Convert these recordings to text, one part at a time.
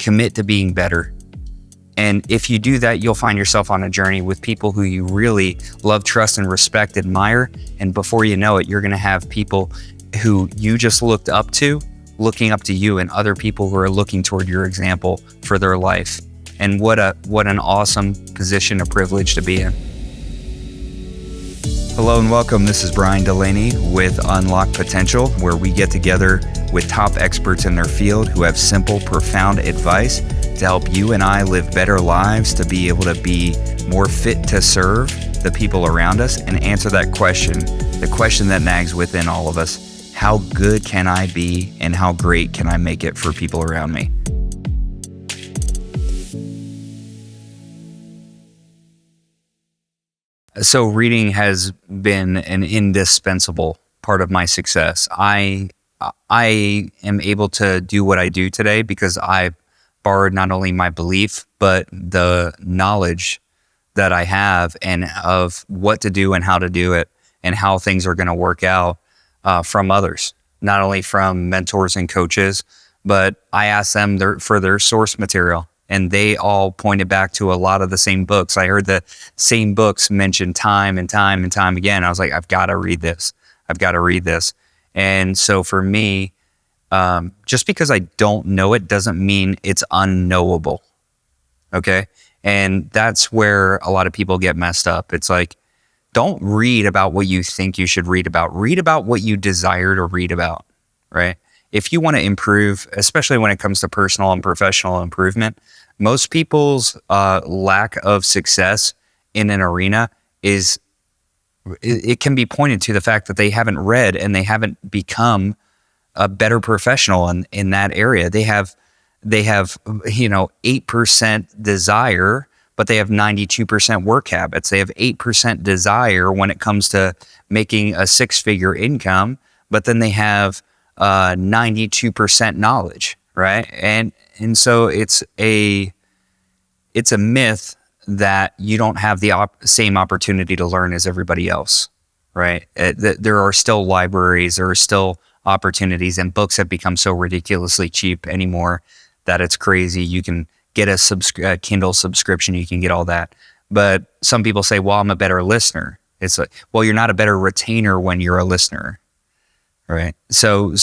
Commit to being better. And if you do that, you'll find yourself on a journey with people who you really love, trust, and respect, admire. And before you know it, you're going to have people who you just looked up to, looking up to you, and other people who are looking toward your example for their life. And what an awesome position, a privilege to be in. Hello and welcome. This is Brian Delaney with Unlock Potential, where we get together with top experts in their field who have simple, profound advice to help you and I live better lives, to be able to be more fit to serve the people around us and answer that question, the question that nags within all of us: how good can I be and how great can I make it for people around me? So reading has been an indispensable part of my success. I am able to do what I do today because I've borrowed not only my belief, but the knowledge that I have and of what to do and how to do it and how things are going to work out from others, not only from mentors and coaches, but I asked them for their source material. And they all pointed back to a lot of the same books. I heard the same books mentioned time and time and time again. I was like, I've got to read this. I've got to read this. And so for me, just because I don't know it doesn't mean it's unknowable. Okay. And that's where a lot of people get messed up. It's like, don't read about what you think you should read about. Read about what you desire to read about, right? If you want to improve, especially when it comes to personal and professional improvement, most people's lack of success in an arena it can be pointed to the fact that they haven't read and they haven't become a better professional in that area. They have 8% desire, but they have 92% work habits. They have 8% desire when it comes to making a six-figure income, but then they have 92% knowledge, right? And so it's a myth that you don't have the same opportunity to learn as everybody else, right? There are still libraries, there are still opportunities, and books have become so ridiculously cheap anymore that it's crazy. You can get a Kindle subscription, you can get all that. But some people say, well, I'm a better listener. It's like, well, you're not a better retainer when you're a listener. Right. So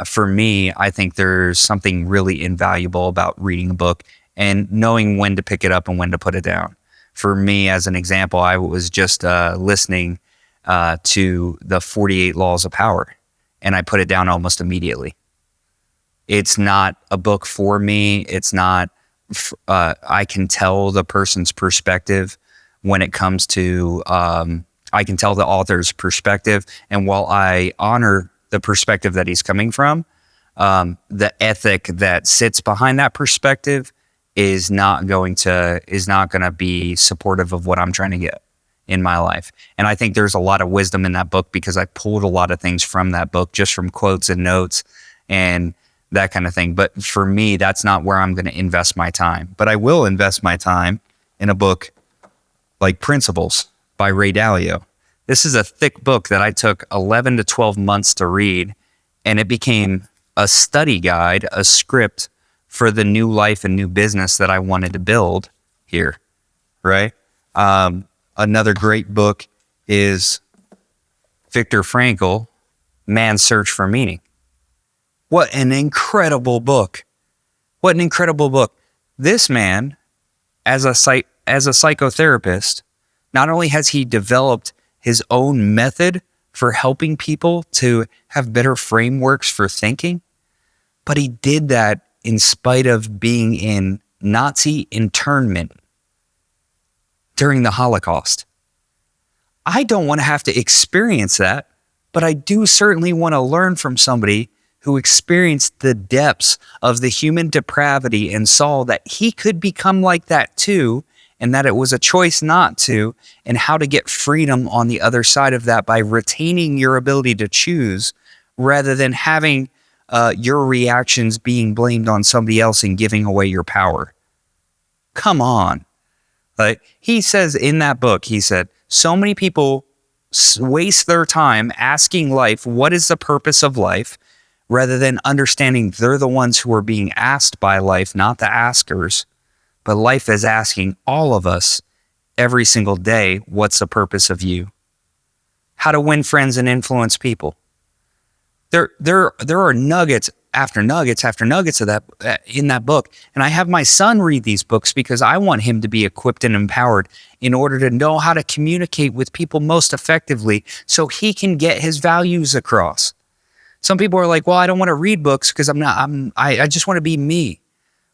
for me, I think there's something really invaluable about reading a book and knowing when to pick it up and when to put it down. For me, as an example, I was just listening to the 48 Laws of Power, and I put it down almost immediately. It's not a book for me. It's not, I can tell the person's perspective when it comes to, I can tell the author's perspective. And while I honor the perspective that he's coming from, the ethic that sits behind that perspective is not going to be supportive of what I'm trying to get in my life. And I think there's a lot of wisdom in that book because I pulled a lot of things from that book, just from quotes and notes and that kind of thing. But for me, that's not where I'm going to invest my time. But I will invest my time in a book like Principles by Ray Dalio. This is a thick book that I took 11 to 12 months to read, and it became a study guide, a script for the new life and new business that I wanted to build here, right? Another great book is Viktor Frankl, Man's Search for Meaning. What an incredible book. What an incredible book. This man, as a psychotherapist, not only has he developed his own method for helping people to have better frameworks for thinking, but he did that in spite of being in Nazi internment during the Holocaust. I don't want to have to experience that, but I do certainly want to learn from somebody who experienced the depths of the human depravity and saw that he could become like that too, and that it was a choice not to, and how to get freedom on the other side of that by retaining your ability to choose rather than having your reactions being blamed on somebody else and giving away your power. Come on. Like he says in that book, he said, so many people waste their time asking life, what is the purpose of life, rather than understanding they're the ones who are being asked by life, not the askers. But life is asking all of us every single day, what's the purpose of you? How to win friends and influence people. There are nuggets after nuggets after nuggets of that in that book. And I have my son read these books because I want him to be equipped and empowered in order to know how to communicate with people most effectively so he can get his values across. Some people are like, well, I don't want to read books because I just want to be me.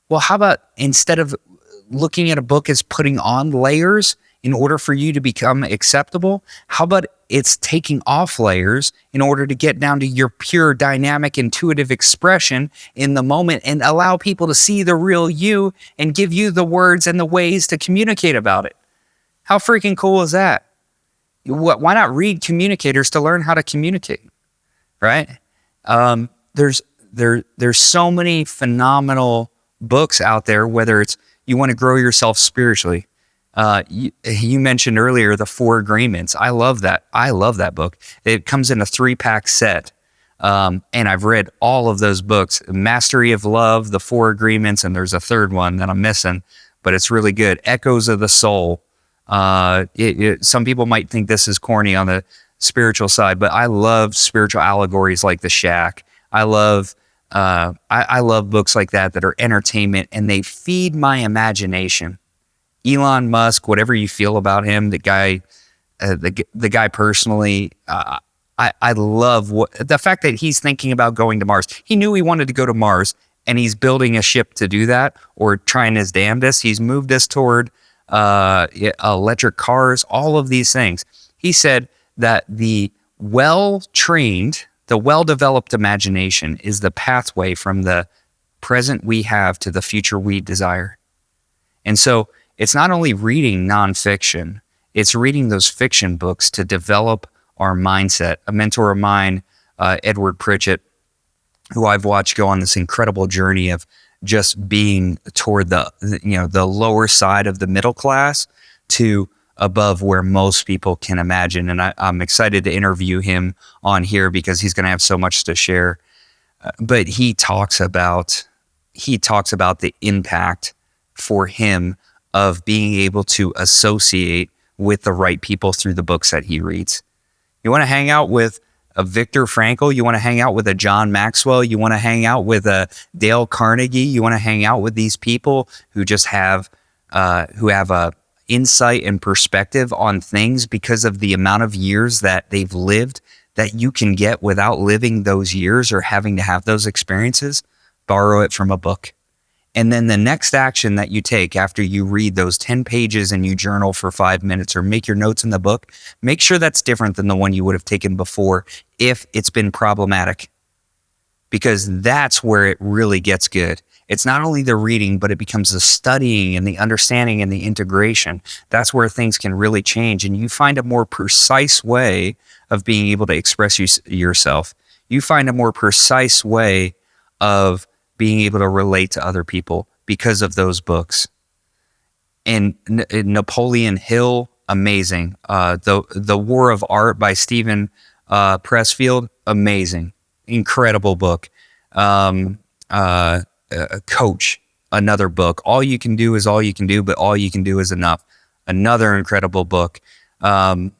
Well, how about instead of looking at a book as putting on layers in order for you to become acceptable, how about it's taking off layers in order to get down to your pure, dynamic, intuitive expression in the moment and allow people to see the real you and give you the words and the ways to communicate about it? How freaking cool is that? Why not read Communicators to learn how to communicate, right? There's so many phenomenal books out there, whether it's you want to grow yourself spiritually. You mentioned earlier the 4 Agreements. I love that. I love that book. It comes in a 3-pack set. And I've read all of those books, Mastery of Love, the 4 Agreements, and there's a third one that I'm missing, but it's really good. Echoes of the Soul. Some people might think this is corny on the spiritual side, but I love spiritual allegories like The Shack. I love books like that are entertainment and they feed my imagination. Elon Musk, whatever you feel about him, the guy personally, I love the fact that he's thinking about going to Mars. He knew he wanted to go to Mars and he's building a ship to do that or trying his damnedest. He's moved us toward electric cars, all of these things. He said that the well-trained, the well-developed imagination is the pathway from the present we have to the future we desire. And so it's not only reading nonfiction, it's reading those fiction books to develop our mindset. A mentor of mine, Edward Pritchett, who I've watched go on this incredible journey of just being toward the lower side of the middle class to above where most people can imagine. And I'm excited to interview him on here because he's going to have so much to share. But he talks about the impact for him of being able to associate with the right people through the books that he reads. You want to hang out with a Viktor Frankl, you want to hang out with a John Maxwell, you want to hang out with a Dale Carnegie, you want to hang out with these people who just have a insight and perspective on things because of the amount of years that they've lived that you can get without living those years or having to have those experiences. Borrow it from a book. And then the next action that you take after you read those 10 pages and you journal for 5 minutes or make your notes in the book, make sure that's different than the one you would have taken before if it's been problematic. Because that's where it really gets good. It's not only the reading, but it becomes the studying and the understanding and the integration. That's where things can really change. And you find a more precise way of being able to express yourself. You find a more precise way of being able to relate to other people because of those books. And Napoleon Hill, amazing. The War of Art by Stephen Pressfield, amazing. Incredible book. Coach, another book. All you can do is all you can do, but all you can do is enough. Another incredible book. I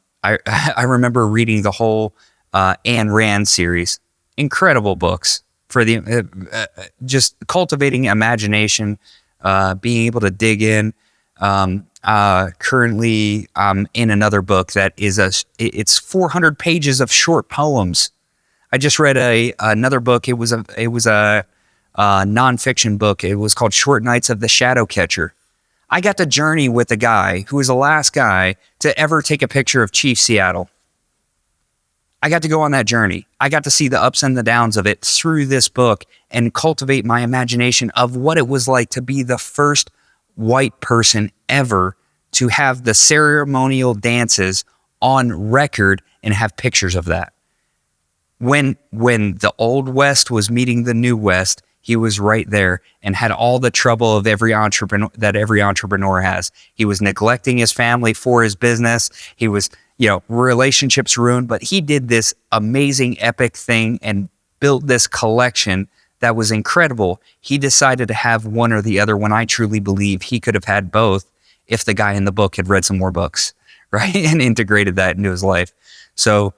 remember reading the whole Ayn Rand series. Incredible books for the just cultivating imagination, being able to dig in. Currently, I'm in another book that is it's 400 pages of short poems. I just read another book. It was a nonfiction book. It was called Short Nights of the Shadow Catcher. I got to journey with a guy who was the last guy to ever take a picture of Chief Seattle. I got to go on that journey. I got to see the ups and the downs of it through this book and cultivate my imagination of what it was like to be the first white person ever to have the ceremonial dances on record and have pictures of that. When the Old West was meeting the New West, he was right there and had all the trouble of every entrepreneur has. He was neglecting his family for his business. He was, relationships ruined, but he did this amazing, epic thing and built this collection that was incredible. He decided to have one or the other when I truly believe he could have had both if the guy in the book had read some more books, right? And integrated that into his life. So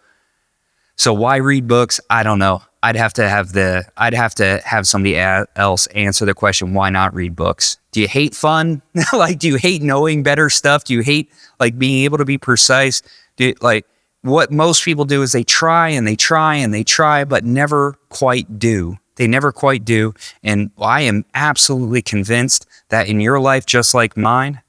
why read books? I don't know. I'd have to have somebody else answer the question, why not read books? Do you hate fun? Like, do you hate knowing better stuff? Do you hate like being able to be precise? What most people do is they try and they try and they try, but never quite do. They never quite do. And I am absolutely convinced that in your life, just like mine,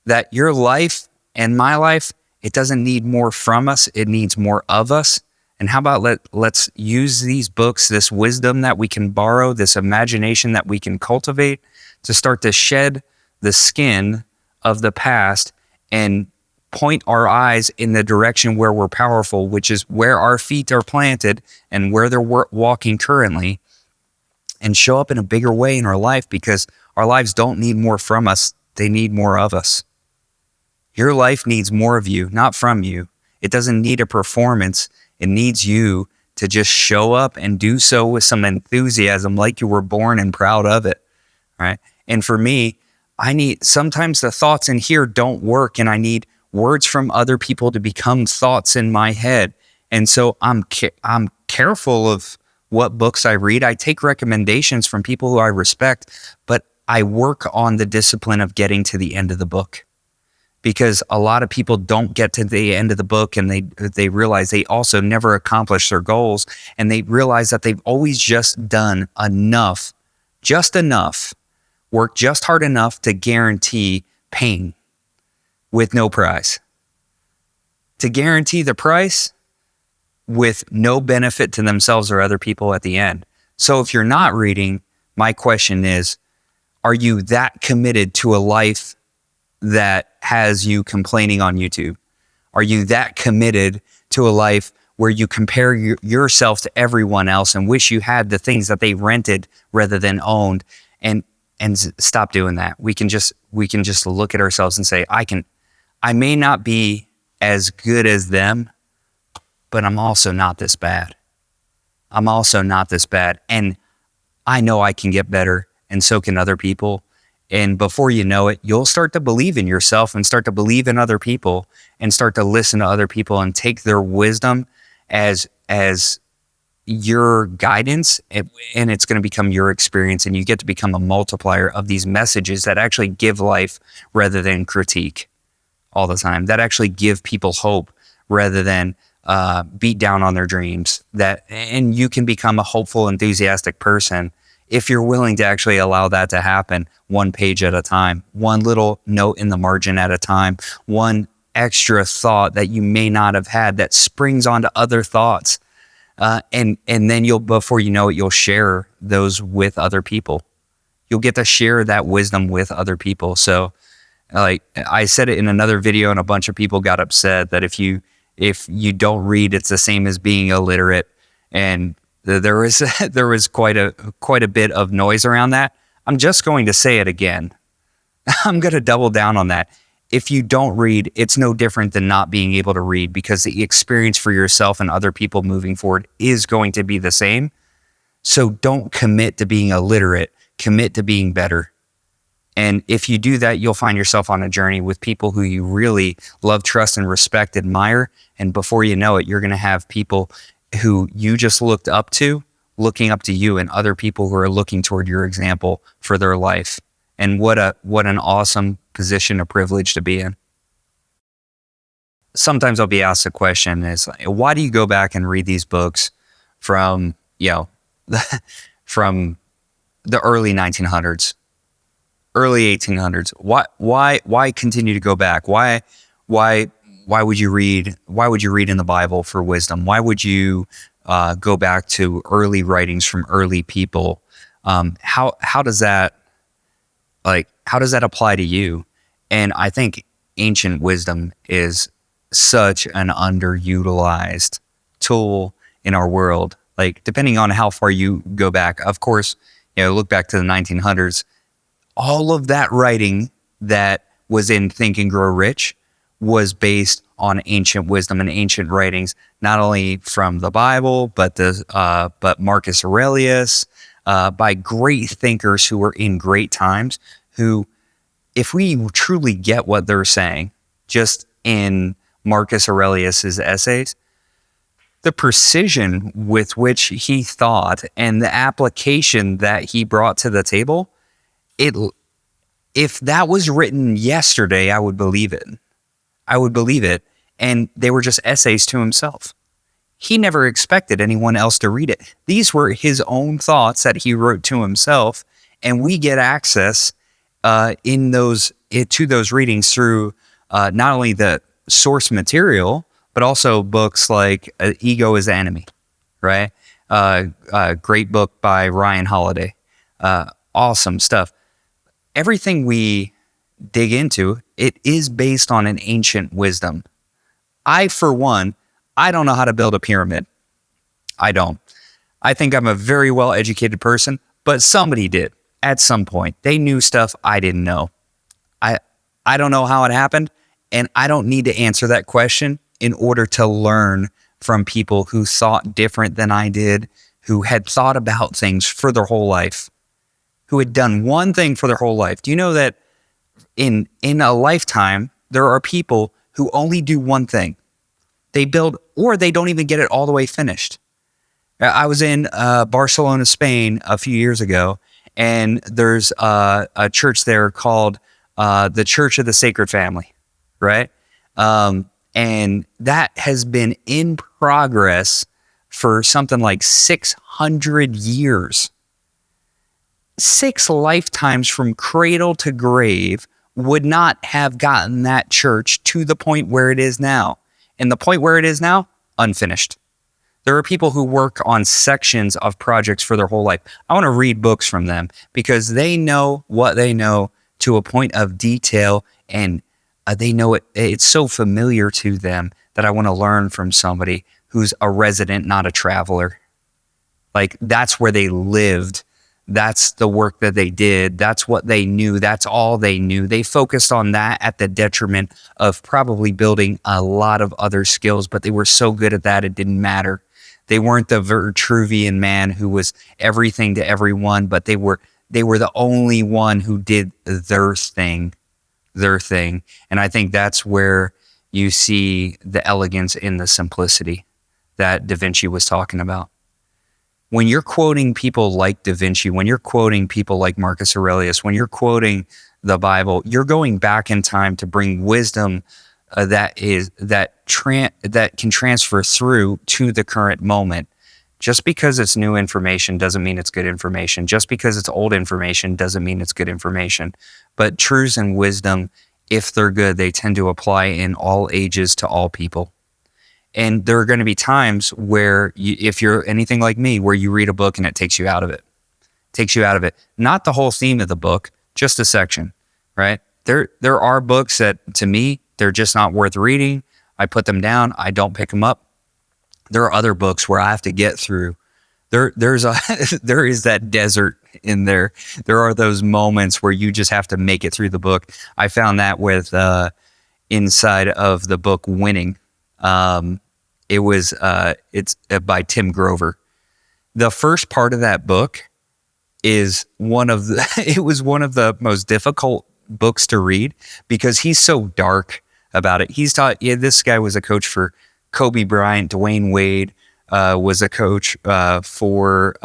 that your life and my life, it doesn't need more from us. It needs more of us. And how about let's use these books, this wisdom that we can borrow, this imagination that we can cultivate to start to shed the skin of the past and point our eyes in the direction where we're powerful, which is where our feet are planted and where they're walking currently, and show up in a bigger way in our life, because our lives don't need more from us. They need more of us. Your life needs more of you, not from you. It doesn't need a performance. It needs you to just show up and do so with some enthusiasm, like you were born and proud of it, right? And for me, sometimes the thoughts in here don't work, and I need words from other people to become thoughts in my head. And so I'm careful of what books I read. I take recommendations from people who I respect, but I work on the discipline of getting to the end of the book. Because a lot of people don't get to the end of the book, and they realize they also never accomplish their goals, and they realize that they've always just done enough, worked just hard enough to guarantee pain with no prize. To guarantee the price with no benefit to themselves or other people at the end. So if you're not reading, my question is, are you that committed to a life that has you complaining on YouTube? Are you that committed to a life where you compare yourself to everyone else and wish you had the things that they rented rather than owned? And stop doing that. We can just look at ourselves and say, I may not be as good as them, but I'm also not this bad. I'm also not this bad. And I know I can get better, and so can other people. And before you know it, you'll start to believe in yourself and start to believe in other people and start to listen to other people and take their wisdom as your guidance, and it's going to become your experience, and you get to become a multiplier of these messages that actually give life rather than critique all the time, that actually give people hope rather than beat down on their dreams. And you can become a hopeful, enthusiastic person if you're willing to actually allow that to happen, one page at a time, one little note in the margin at a time, one extra thought that you may not have had that springs onto other thoughts. And then before you know it, you'll share those with other people. You'll get to share that wisdom with other people. So like I said it in another video, and a bunch of people got upset that if you don't read, it's the same as being illiterate. And there was quite a bit of noise around that. I'm just going to say it again. I'm going to double down on that. If you don't read, it's no different than not being able to read, because the experience for yourself and other people moving forward is going to be the same. So don't commit to being illiterate. Commit to being better. And if you do that, you'll find yourself on a journey with people who you really love, trust, and respect, admire. And before you know it, you're going to have people who you just looked up to, looking up to you, and other people who are looking toward your example for their life. And what an awesome position, a privilege to be in. Sometimes I'll be asked a question is, why do you go back and read these books from, from the early 1900s, early 1800s? Why continue to go back? Why would you read in the Bible for wisdom? Why would you go back to early writings from early people? How does that apply to you? And I think ancient wisdom is such an underutilized tool in our world. Like, depending on how far you go back, of course, look back to the 1900s, all of that writing that was in Think and Grow Rich was based on ancient wisdom and ancient writings, not only from the Bible, but Marcus Aurelius, by great thinkers who were in great times, who, if we truly get what they're saying, just in Marcus Aurelius's essays, the precision with which he thought and the application that he brought to the table, if that was written yesterday, I would believe it. I would believe it. And they were just essays to himself. He never expected anyone else to read it. These were his own thoughts that he wrote to himself, and we get access to those readings through not only the source material, but also books like Ego is the Enemy, right? Great book by Ryan Holiday. Awesome stuff. Everything we dig into, it is based on an ancient wisdom. For one, I don't know how to build a pyramid. I don't. I think I'm a very well-educated person, but somebody did at some point. They knew stuff I didn't know. I don't know how it happened, and I don't need to answer that question in order to learn from people who thought different than I did, who had thought about things for their whole life, who had done one thing for their whole life. Do you know that in a lifetime, there are people who only do one thing? They build, or they don't even get it all the way finished. I was in Barcelona, Spain a few years ago, and there's a church there called the Church of the Sacred Family, right? And that has been in progress for something like 600 years. 6 lifetimes from cradle to grave would not have gotten that church to the point where it is now. And the point where it is now, unfinished. There are people who work on sections of projects for their whole life. I want to read books from them because they know what they know to a point of detail, and they know it. It's so familiar to them that I want to learn from somebody who's a resident, not a traveler. Like, that's where they lived. That's the work that they did. That's what they knew. That's all they knew. They focused on that at the detriment of probably building a lot of other skills, but they were so good at that, it didn't matter. They weren't the Vitruvian man who was everything to everyone, but they were the only one who did their thing. And I think that's where you see the elegance in the simplicity that Da Vinci was talking about. When you're quoting people like Da Vinci, when you're quoting people like Marcus Aurelius, when you're quoting the Bible, you're going back in time to bring wisdom that can transfer through to the current moment. Just because it's new information doesn't mean it's good information. Just because it's old information doesn't mean it's good information. But truths and wisdom, if they're good, they tend to apply in all ages to all people. And there are going to be times where, if you're anything like me, where you read a book and it takes you out of it. Not the whole theme of the book, just a section, right? There are books that, to me, they're just not worth reading. I put them down. I don't pick them up. There are other books where I have to get through. There is that desert in there. There are those moments where you just have to make it through the book. I found that with inside of the book Winning. It's by Tim Grover. The first part of that book is it was one of the most difficult books to read because he's so dark about it. This guy was a coach for Kobe Bryant, Dwayne Wade, was a coach for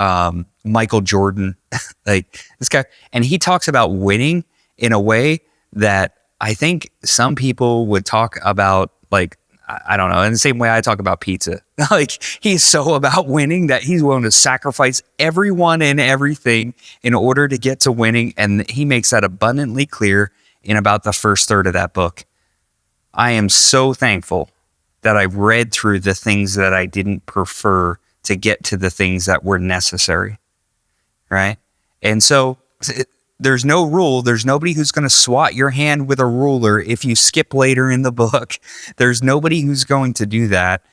Michael Jordan, like this guy. And he talks about winning in a way that I think some people would talk about, like, I don't know, in the same way I talk about pizza. Like, he's so about winning that he's willing to sacrifice everyone and everything in order to get to winning. And he makes that abundantly clear in about the first third of that book. I am so thankful that I read through the things that I didn't prefer to get to the things that were necessary, right? And so there's no rule. There's nobody who's going to swat your hand with a ruler if you skip later in the book. There's nobody who's going to do that.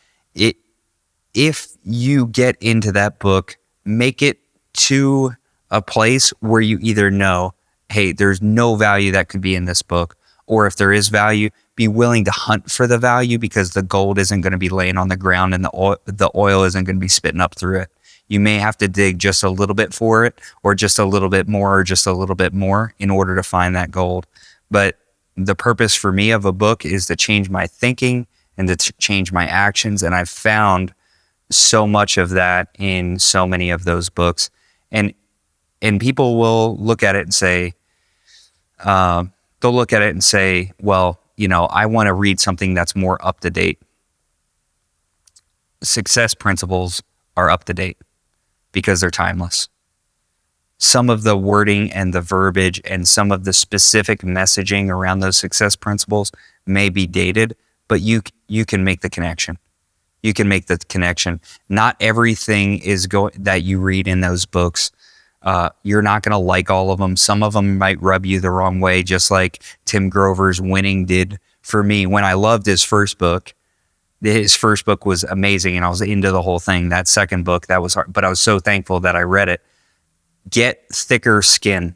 If you get into that book, make it to a place where you either know, hey, there's no value that could be in this book, or if there is value, be willing to hunt for the value, because the gold isn't going to be laying on the ground and the oil isn't going to be spitting up through it. You may have to dig just a little bit for it, or just a little bit more, or just a little bit more in order to find that gold. But the purpose for me of a book is to change my thinking and to change my actions. And I've found so much of that in so many of those books. And people will look at it and say, well, I want to read something that's more up to date. Success principles are up to date because they're timeless. Some of the wording and the verbiage and some of the specific messaging around those success principles may be dated, but you can make the connection. You can make the connection. Not everything that you read in those books. You're not going to like all of them. Some of them might rub you the wrong way, just like Tim Grover's Winning did for me. When I loved his first book was amazing and I was into the whole thing. That second book, that was hard, but I was so thankful that I read it. Get thicker skin.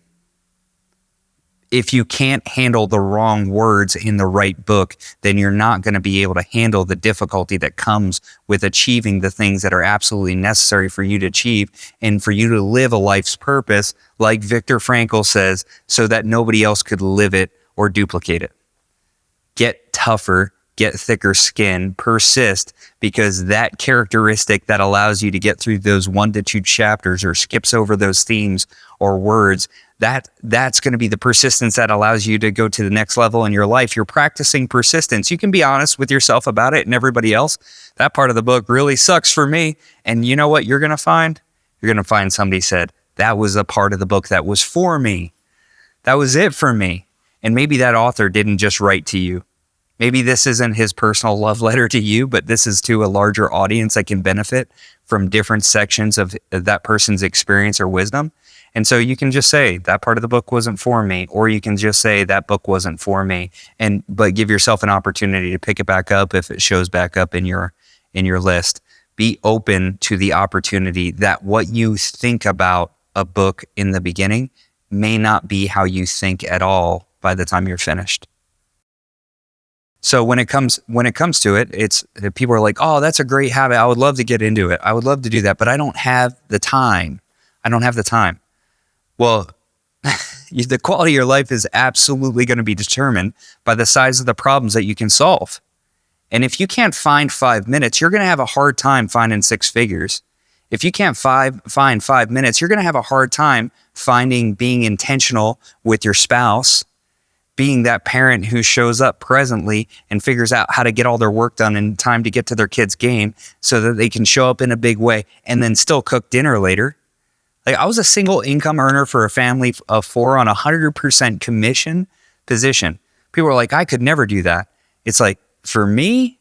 If you can't handle the wrong words in the right book, then you're not going to be able to handle the difficulty that comes with achieving the things that are absolutely necessary for you to achieve and for you to live a life's purpose, like Viktor Frankl says, so that nobody else could live it or duplicate it. Get tougher, get thicker skin, persist, because that characteristic that allows you to get through those 1 to 2 chapters or skips over those themes or words, that's going to be the persistence that allows you to go to the next level in your life. You're practicing persistence. You can be honest with yourself about it and everybody else. That part of the book really sucks for me. And you know what you're going to find? You're going to find somebody said, that was a part of the book that was for me. That was it for me. And maybe that author didn't just write to you. Maybe this isn't his personal love letter to you, but this is to a larger audience that can benefit from different sections of that person's experience or wisdom. And so you can just say that part of the book wasn't for me, or you can just say that book wasn't for me, but give yourself an opportunity to pick it back up if it shows back up in your list. Be open to the opportunity that what you think about a book in the beginning may not be how you think at all by the time you're finished. So when it comes to it, it's people are like, oh, that's a great habit. I would love to get into it. I would love to do that, but I don't have the time. Well, the quality of your life is absolutely going to be determined by the size of the problems that you can solve. And if you can't find 5 minutes, you're going to have a hard time finding 6 figures. If you can't find 5 minutes, you're going to have a hard time finding being intentional with your spouse, being that parent who shows up presently and figures out how to get all their work done in time to get to their kid's game so that they can show up in a big way and then still cook dinner later. Like, I was a single income earner for a family of 4 on a 100% commission position. People were like, I could never do that. It's like, for me,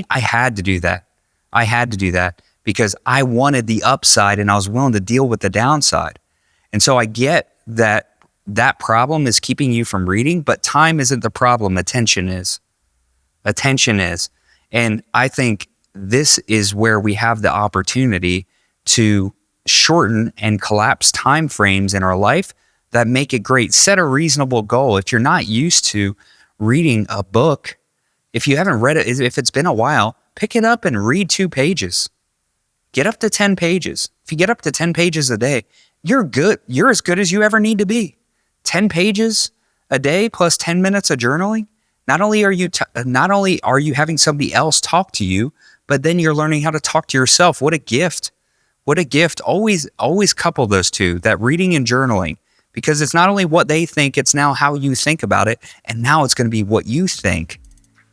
I had to do that. I had to do that because I wanted the upside and I was willing to deal with the downside. And so I get that problem is keeping you from reading, but time isn't the problem. Attention is. And I think this is where we have the opportunity to shorten and collapse time frames in our life that make it great. Set a reasonable goal. If you're not used to reading a book, if you haven't read it, if it's been a while, pick it up and read 2 pages. Get up to 10 pages. If you get up to 10 pages a day, you're good. You're as good as you ever need to be. 10 pages a day plus 10 minutes of journaling. Not only are you having somebody else talk to you, but then you're learning how to talk to yourself. What a gift. What a gift. Always couple those two, that reading and journaling, because it's not only what they think, it's now how you think about it. And now it's going to be what you think,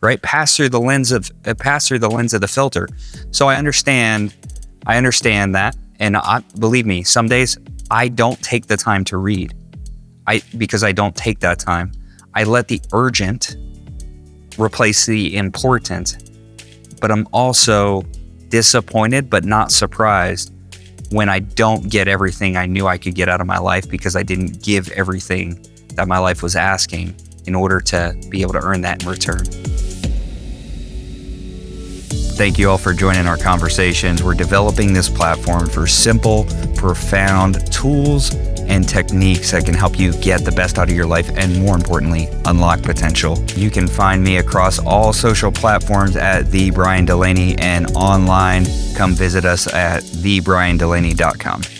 right? Pass through the lens of the filter. So I understand that. And believe me, some days I don't take the time to read. Because I don't take that time. I let the urgent replace the important, but I'm also disappointed but not surprised when I don't get everything I knew I could get out of my life because I didn't give everything that my life was asking in order to be able to earn that in return. Thank you all for joining our conversations. We're developing this platform for simple, profound tools and techniques that can help you get the best out of your life and, more importantly, unlock potential. You can find me across all social platforms at The Brian Delaney, and online, come visit us at thebriandelaney.com.